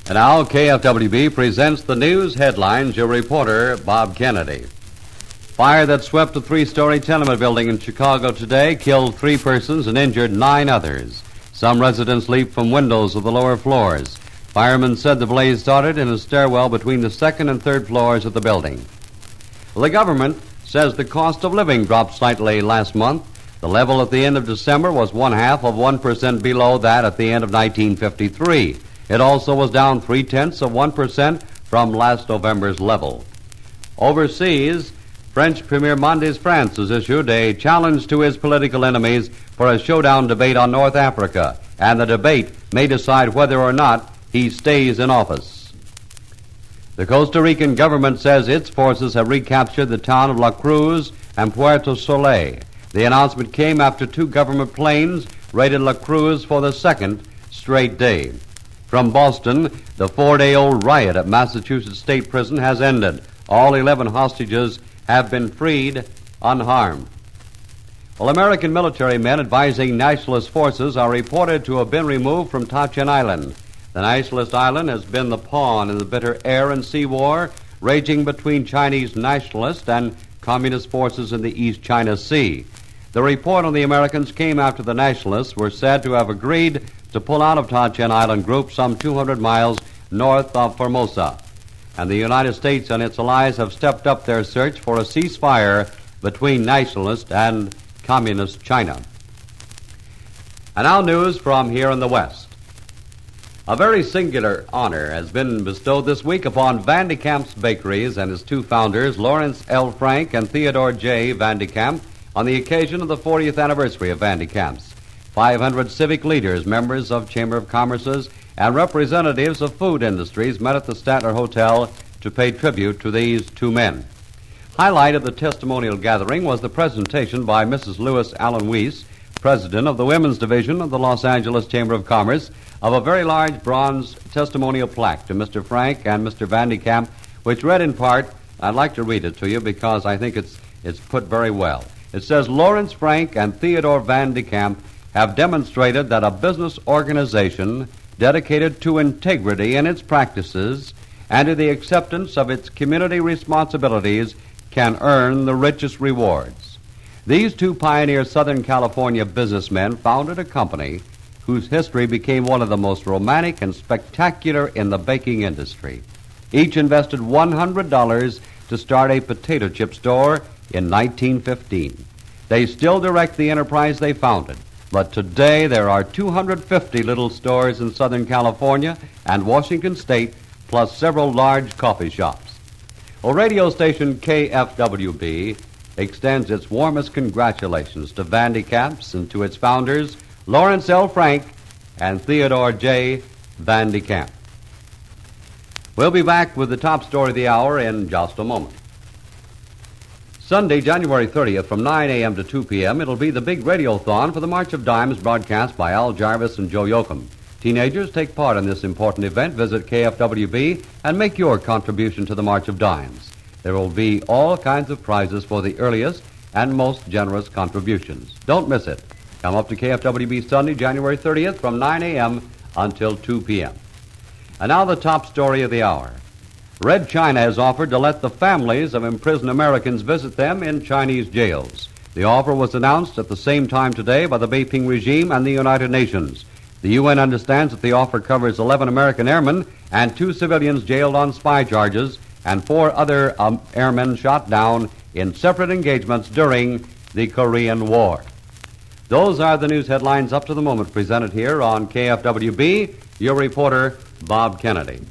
And now KFWB presents the news headlines. Your reporter, Bob Kennedy. Fire that swept a three-story tenement building in Chicago today killed 3 persons and injured 9 others. Some residents leaped from windows of the lower floors. Firemen said the blaze started in a stairwell between the second and third floors of the building. The government says the cost of living dropped slightly last month. The level at the end of December was 0.5% below that at the end of 1953. It also was down 0.3% from last November's level. Overseas, French Premier Mendes France has issued a challenge to his political enemies for a showdown debate on North Africa, and the debate may decide whether or not he stays in office. The Costa Rican government says its forces have recaptured the town of La Cruz and Puerto Soleil. The announcement came after 2 government planes raided La Cruz for the second straight day. From Boston, the 4-day-old riot at Massachusetts State Prison has ended. All 11 hostages have been freed unharmed. Well, American military men advising nationalist forces are reported to have been removed from Tachin Island. The nationalist island has been the pawn in the bitter air and sea war raging between Chinese nationalist and communist forces in the East China Sea. The report on the Americans came after the nationalists were said to have agreed to pull out of Tachin Island Group some 200 miles north of Formosa. And the United States and its allies have stepped up their search for a ceasefire between nationalist and communist China. And now news from here in the West. A very singular honor has been bestowed this week upon Van de Kamp's Bakeries and his 2 founders, Lawrence L. Frank and Theodore J. Van de Kamp, on the occasion of the 40th anniversary of Van de Kamp's. 500 civic leaders, members of Chamber of Commerce's, and representatives of food industries met at the Statler Hotel to pay tribute to these 2 men. Highlight of the testimonial gathering was the presentation by Mrs. Lewis Allen Weiss, president of the Women's Division of the Los Angeles Chamber of Commerce, of a very large bronze testimonial plaque to Mr. Frank and Mr. Van de Kamp, which read in part, I'd like to read it to you because I think it's put very well. It says, Lawrence Frank and Theodore Van de Kamp have demonstrated that a business organization dedicated to integrity in its practices and to the acceptance of its community responsibilities can earn the richest rewards. These 2 pioneer Southern California businessmen founded a company whose history became one of the most romantic and spectacular in the baking industry. Each invested $100 to start a potato chip store in 1915. They still direct the enterprise they founded, but today there are 250 little stores in Southern California and Washington State, plus several large coffee shops. Well, radio station KFWB extends its warmest congratulations to Van de Kamp's and to its founders, Lawrence L. Frank and Theodore J. Van de Kamp. We'll be back with the top story of the hour in just a moment. Sunday, January 30th, from 9 a.m. to 2 p.m., it'll be the big radiothon for the March of Dimes broadcast by Al Jarvis and Joe Yoakum. Teenagers, take part in this important event. Visit KFWB and make your contribution to the March of Dimes. There will be all kinds of prizes for the earliest and most generous contributions. Don't miss it. Come up to KFWB Sunday, January 30th, from 9 a.m. until 2 p.m. And now the top story of the hour. Red China has offered to let the families of imprisoned Americans visit them in Chinese jails. The offer was announced at the same time today by the Beiping regime and the United Nations. The UN understands that the offer covers 11 American airmen and 2 civilians jailed on spy charges and 4 other airmen shot down in separate engagements during the Korean War. Those are the news headlines up to the moment presented here on KFWB. Your reporter, Bob Kennedy.